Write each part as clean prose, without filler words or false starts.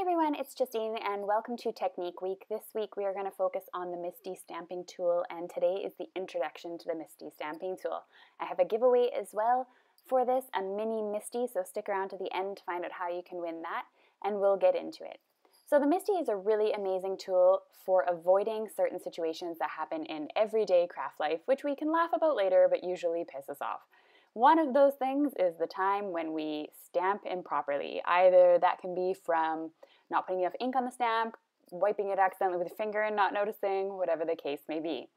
everyone, it's Justine and welcome to Technique Week. This week we are going to focus on the Misti stamping tool, and today is the introduction to the Misti stamping tool. I have a giveaway as well for this, a mini Misti, so stick around to the end to find out how you can win that, and we'll get into it. So the Misti is a really amazing tool for avoiding certain situations that happen in everyday craft life, which we can laugh about later but usually piss us off. One of those things is the time when we stamp improperly. Either that can be from not putting enough ink on the stamp, wiping it accidentally with a finger and not noticing, whatever the case may be.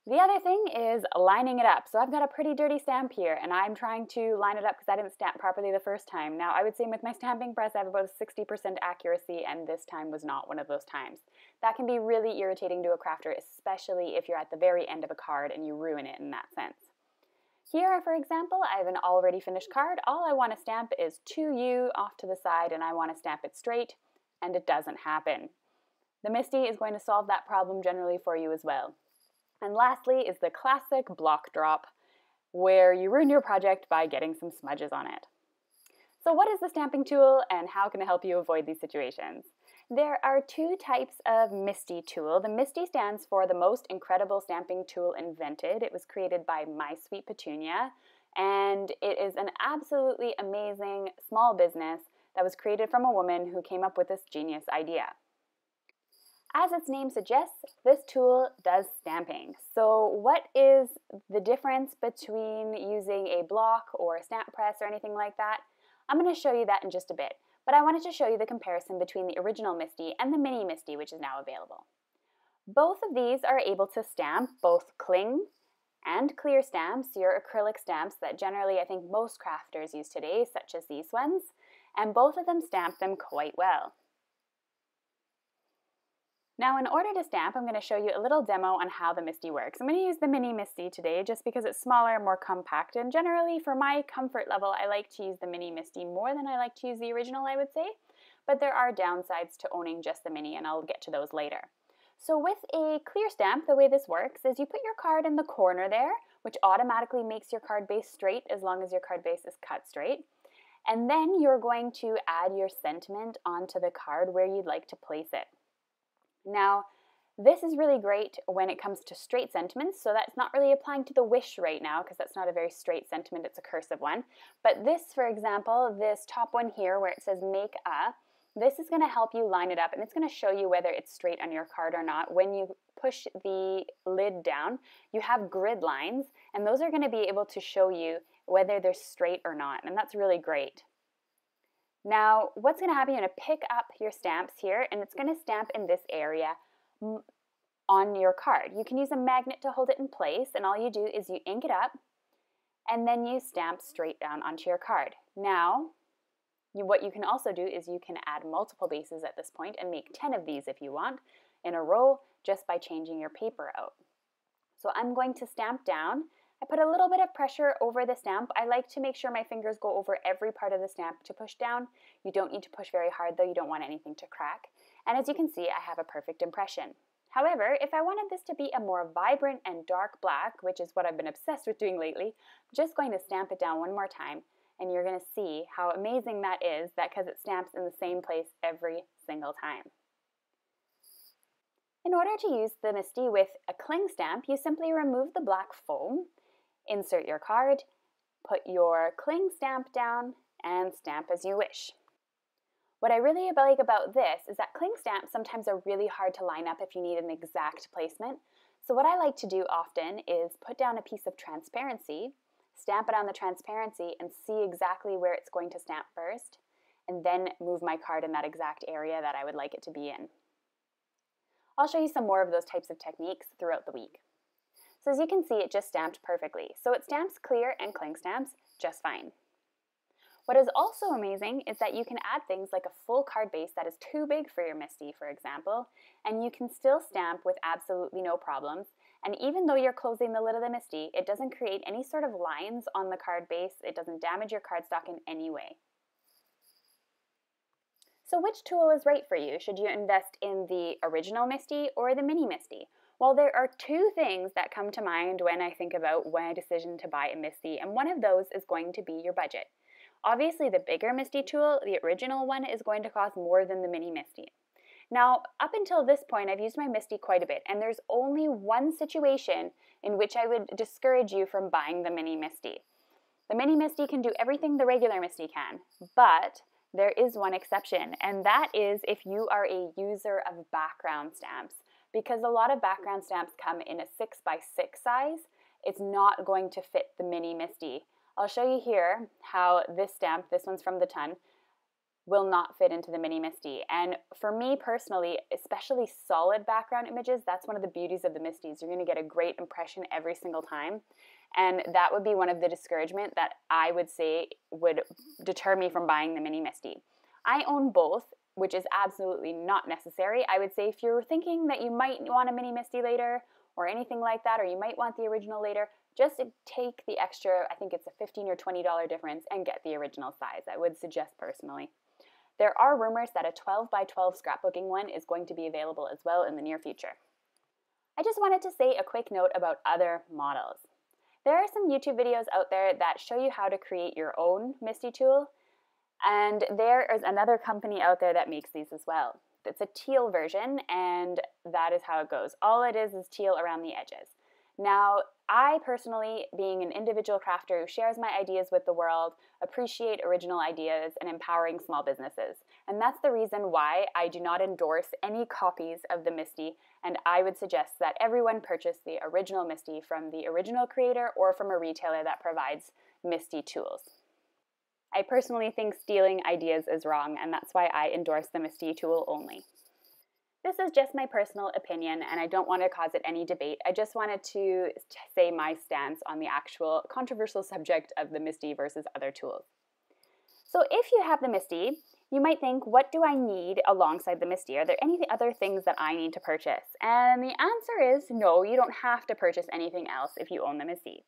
The other thing is lining it up. So I've got a pretty dirty stamp here and I'm trying to line it up because I didn't stamp properly the first time. Now I would say with my stamping press I have about a 60% accuracy, and this time was not one of those times. That can be really irritating to a crafter, especially if you're at the very end of a card and you ruin it in that sense. Here, for example, I have an already finished card. All I want to stamp is 2U off to the side, and I want to stamp it straight, and it doesn't happen. The Misti is going to solve that problem generally for you as well. And lastly is the classic block drop, where you ruin your project by getting some smudges on it. So what is the stamping tool, and how can it help you avoid these situations? There are two types of Misti tool. The Misti stands for the most incredible stamping tool invented. It was created by My Sweet Petunia, and it is an absolutely amazing small business that was created from a woman who came up with this genius idea. As its name suggests, this tool does stamping. So what is the difference between using a block or a stamp press or anything like that? I'm going to show you that in just a bit. But I wanted to show you the comparison between the original Misti and the mini Misti, which is now available. Both of these are able to stamp both cling and clear stamps, your acrylic stamps that generally I think most crafters use today, such as these ones, and both of them stamp them quite well. Now in order to stamp, I'm going to show you a little demo on how the Misti works. I'm going to use the mini Misti today just because it's smaller, more compact, and generally for my comfort level I like to use the mini Misti more than I like to use the original, I would say, but there are downsides to owning just the mini and I'll get to those later. So with a clear stamp, the way this works is you put your card in the corner there, which automatically makes your card base straight as long as your card base is cut straight, and then you're going to add your sentiment onto the card where you'd like to place it. Now, this is really great when it comes to straight sentiments, so that's not really applying to the wish right now because that's not a very straight sentiment, it's a cursive one. But this, for example, this top one here where it says make a, this is going to help you line it up and it's going to show you whether it's straight on your card or not. When you push the lid down, you have grid lines and those are going to be able to show you whether they're straight or not, and that's really great. Now, what's going to happen, you're going to pick up your stamps here and it's going to stamp in this area on your card. You can use a magnet to hold it in place, and all you do is you ink it up and then you stamp straight down onto your card. Now, what you can also do is you can add multiple bases at this point and make 10 of these if you want in a row just by changing your paper out. So I'm going to stamp down. I put a little bit of pressure over the stamp. I like to make sure my fingers go over every part of the stamp to push down. You don't need to push very hard though, you don't want anything to crack. And as you can see, I have a perfect impression. However, if I wanted this to be a more vibrant and dark black, which is what I've been obsessed with doing lately, I'm just going to stamp it down one more time and you're going to see how amazing that is, because it stamps in the same place every single time. In order to use the Misti with a cling stamp, you simply remove the black foam, insert your card, put your cling stamp down, and stamp as you wish. What I really like about this is that cling stamps sometimes are really hard to line up if you need an exact placement. So what I like to do often is put down a piece of transparency, stamp it on the transparency, and see exactly where it's going to stamp first, and then move my card in that exact area that I would like it to be in. I'll show you some more of those types of techniques throughout the week. So as you can see, it just stamped perfectly. So it stamps clear and cling stamps just fine. What is also amazing is that you can add things like a full card base that is too big for your Misti, for example, and you can still stamp with absolutely no problems. And even though you're closing the lid of the Misti, it doesn't create any sort of lines on the card base. It doesn't damage your cardstock in any way. So which tool is right for you? Should you invest in the original Misti or the mini Misti? Well, there are two things that come to mind when I think about my decision to buy a Misti, and one of those is going to be your budget. Obviously, the bigger Misti tool, the original one, is going to cost more than the mini Misti. Now, up until this point, I've used my Misti quite a bit, and there's only one situation in which I would discourage you from buying the mini Misti. The mini Misti can do everything the regular Misti can, but there is one exception, and that is if you are a user of background stamps. Because a lot of background stamps come in a 6x6 size, it's not going to fit the mini Misti. I'll show you here how this stamp, this one's from the ton, will not fit into the mini Misti. And for me personally, especially solid background images, that's one of the beauties of the Mistis. You're going to get a great impression every single time. And that would be one of the discouragement that I would say would deter me from buying the mini Misti. I own both, which is absolutely not necessary. I would say if you're thinking that you might want a mini Misti later or anything like that, or you might want the original later, just take the extra, I think it's a $15 or $20 difference, and get the original size. I would suggest personally. There are rumors that a 12x12 scrapbooking one is going to be available as well in the near future. I just wanted to say a quick note about other models. There are some YouTube videos out there that show you how to create your own Misti tool, and there is another company out there that makes these as well. It's a teal version, and that is how it goes. All it is teal around the edges. Now, I personally, being an individual crafter who shares my ideas with the world, appreciate original ideas and empowering small businesses. And that's the reason why I do not endorse any copies of the Misti, and I would suggest that everyone purchase the original Misti from the original creator or from a retailer that provides Misti tools. I personally think stealing ideas is wrong, and that's why I endorse the Misti tool only. This is just my personal opinion, and I don't want to cause it any debate. I just wanted to say my stance on the actual controversial subject of the Misti versus other tools. So if you have the Misti, you might think, what do I need alongside the Misti? Are there any other things that I need to purchase? And the answer is no, you don't have to purchase anything else if you own the Misti.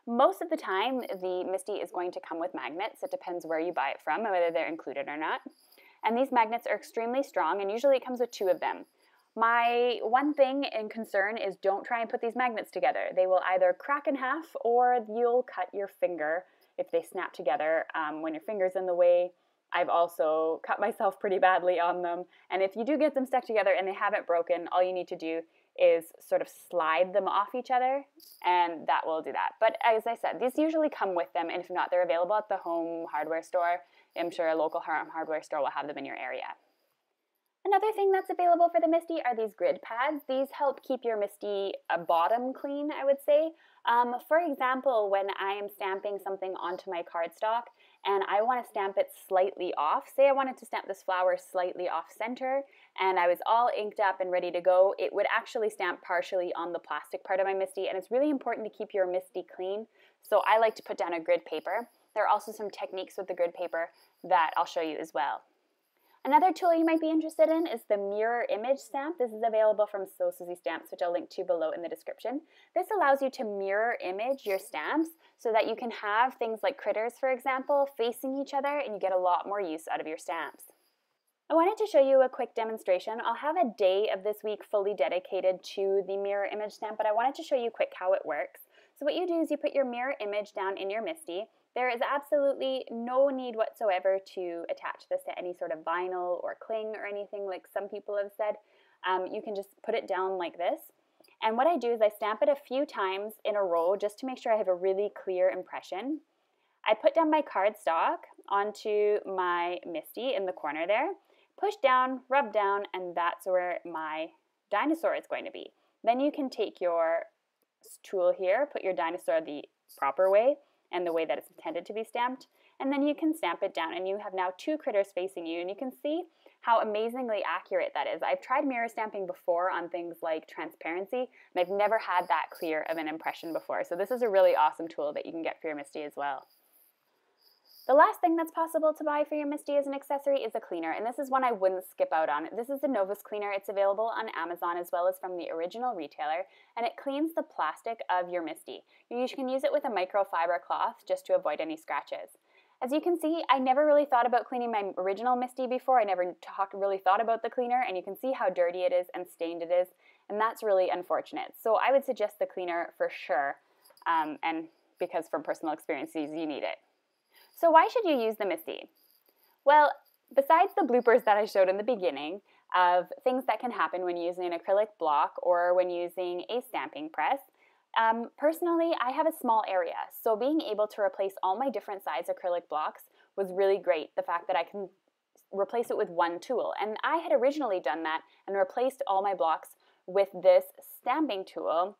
Most of the time, the Misti is going to come with magnets. It depends where you buy it from and whether they're included or not. And these magnets are extremely strong, and usually it comes with 2 of them. My one thing and concern is don't try and put these magnets together. They will either crack in half or you'll cut your finger if they snap together when your finger's in the way. I've also cut myself pretty badly on them. And if you do get them stuck together and they haven't broken, all you need to do is sort of slide them off each other, and that will do that. But as I said, these usually come with them, and if not, they're available at the home hardware store. I'm sure a local home hardware store will have them in your area. Another thing that's available for the Misti are these grid pads. These help keep your Misti bottom clean, I would say. For example, when I am stamping something onto my cardstock and I want to stamp it slightly off, say I wanted to stamp this flower slightly off center and I was all inked up and ready to go, it would actually stamp partially on the plastic part of my Misti, and it's really important to keep your Misti clean. So I like to put down a grid paper. There are also some techniques with the grid paper that I'll show you as well. Another tool you might be interested in is the mirror image stamp. This is available from So Susie Stamps, which I'll link to below in the description. This allows you to mirror image your stamps so that you can have things like critters, for example, facing each other, and you get a lot more use out of your stamps. I wanted to show you a quick demonstration. I'll have a day of this week fully dedicated to the mirror image stamp, but I wanted to show you quick how it works. So what you do is you put your mirror image down in your Misti. There is absolutely no need whatsoever to attach this to any sort of vinyl or cling or anything like some people have said. You can just put it down like this. And what I do is I stamp it a few times in a row just to make sure I have a really clear impression. I put down my cardstock onto my Misti in the corner there, push down, rub down, and that's where my dinosaur is going to be. Then you can take your tool here, put your dinosaur the proper way and the way that it's intended to be stamped, and then you can stamp it down and you have now 2 critters facing you, and you can see how amazingly accurate that is. I've tried mirror stamping before on things like transparency, and I've never had that clear of an impression before. So this is a really awesome tool that you can get for your Misti as well. The last thing that's possible to buy for your Misti as an accessory is a cleaner, and this is one I wouldn't skip out on. This is the Novus cleaner. It's available on Amazon as well as from the original retailer, and it cleans the plastic of your Misti. You can use it with a microfiber cloth just to avoid any scratches. As you can see, I never really thought about cleaning my original Misti before. I never really thought about the cleaner, and you can see how dirty it is and stained it is, and that's really unfortunate. So I would suggest the cleaner for sure, and because from personal experiences, you need it. So why should you use the Misti? Well, besides the bloopers that I showed in the beginning of things that can happen when using an acrylic block or when using a stamping press, personally, I have a small area, so being able to replace all my different size acrylic blocks was really great. The fact that I can replace it with one tool. And I had originally done that and replaced all my blocks with this stamping tool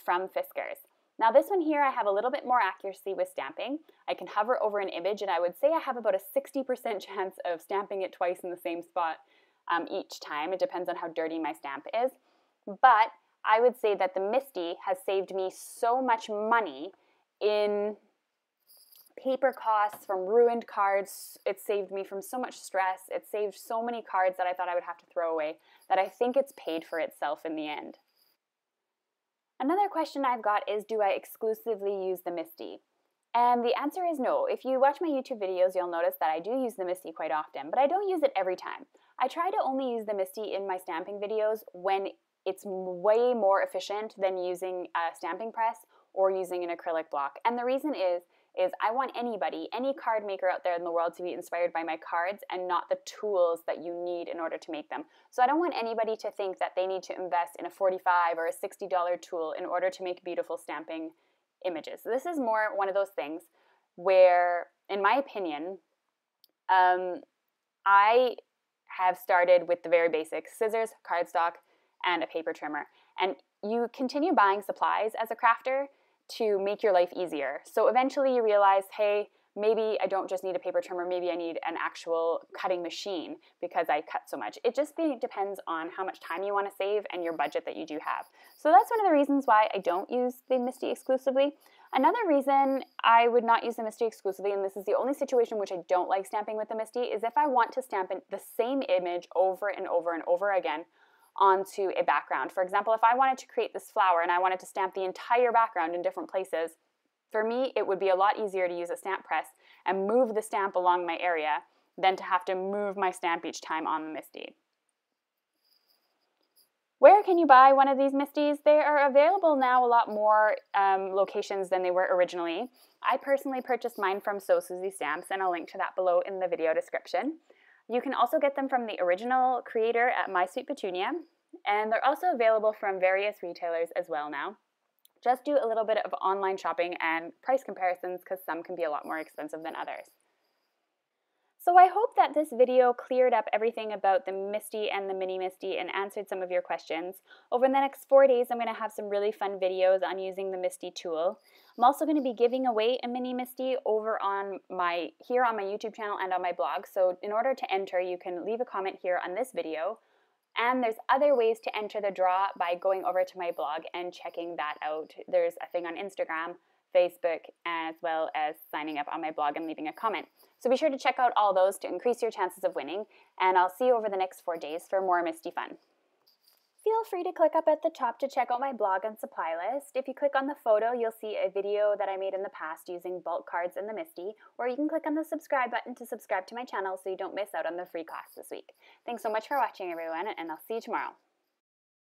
from Fiskars. Now this one here, I have a little bit more accuracy with stamping. I can hover over an image and I would say I have about a 60% chance of stamping it twice in the same spot each time. It depends on how dirty my stamp is. But I would say that the Misti has saved me so much money in paper costs from ruined cards. It saved me from so much stress. It saved so many cards that I thought I would have to throw away that I think it's paid for itself in the end. Another question I've got is, do I exclusively use the Misti? And the answer is no. If you watch my YouTube videos, you'll notice that I do use the Misti quite often, but I don't use it every time. I try to only use the Misti in my stamping videos when it's way more efficient than using a stamping press or using an acrylic block. And the reason is I want anybody, any card maker out there in the world to be inspired by my cards and not the tools that you need in order to make them. So I don't want anybody to think that they need to invest in a $45 or a $60 tool in order to make beautiful stamping images. So this is more one of those things where, in my opinion, I have started with the very basics: scissors, cardstock, and a paper trimmer. And you continue buying supplies as a crafter to make your life easier. So eventually you realize, hey, maybe I don't just need a paper trimmer, maybe I need an actual cutting machine because I cut so much. It just depends on how much time you want to save and your budget that you do have. So that's one of the reasons why I don't use the Misti exclusively. Another reason I would not use the Misti exclusively, and this is the only situation in which I don't like stamping with the Misti, is if I want to stamp the same image over and over and over again onto a background. For example, if I wanted to create this flower and I wanted to stamp the entire background in different places, for me it would be a lot easier to use a stamp press and move the stamp along my area than to have to move my stamp each time on the Misti. Where can you buy one of these Mistis? They are available now a lot more locations than they were originally. I personally purchased mine from So Susie Stamps, and I'll link to that below in the video description. You can also get them from the original creator at My Sweet Petunia, and they're also available from various retailers as well now. Just do a little bit of online shopping and price comparisons because some can be a lot more expensive than others. So I hope that this video cleared up everything about the Misti and the Mini Misti and answered some of your questions. Over the next 4 days, I'm going to have some really fun videos on using the Misti tool. I'm also going to be giving away a Mini Misti over on here on my YouTube channel and on my blog. So in order to enter, you can leave a comment here on this video. And there's other ways to enter the draw by going over to my blog and checking that out. There's a thing on Instagram, Facebook, as well as signing up on my blog and leaving a comment. So be sure to check out all those to increase your chances of winning, and I'll see you over the next 4 days for more Misti fun. Feel free to click up at the top to check out my blog and supply list. If you click on the photo, you'll see a video that I made in the past using bulk cards and the Misti, or you can click on the subscribe button to subscribe to my channel so you don't miss out on the free class this week. Thanks so much for watching, everyone, and I'll see you tomorrow.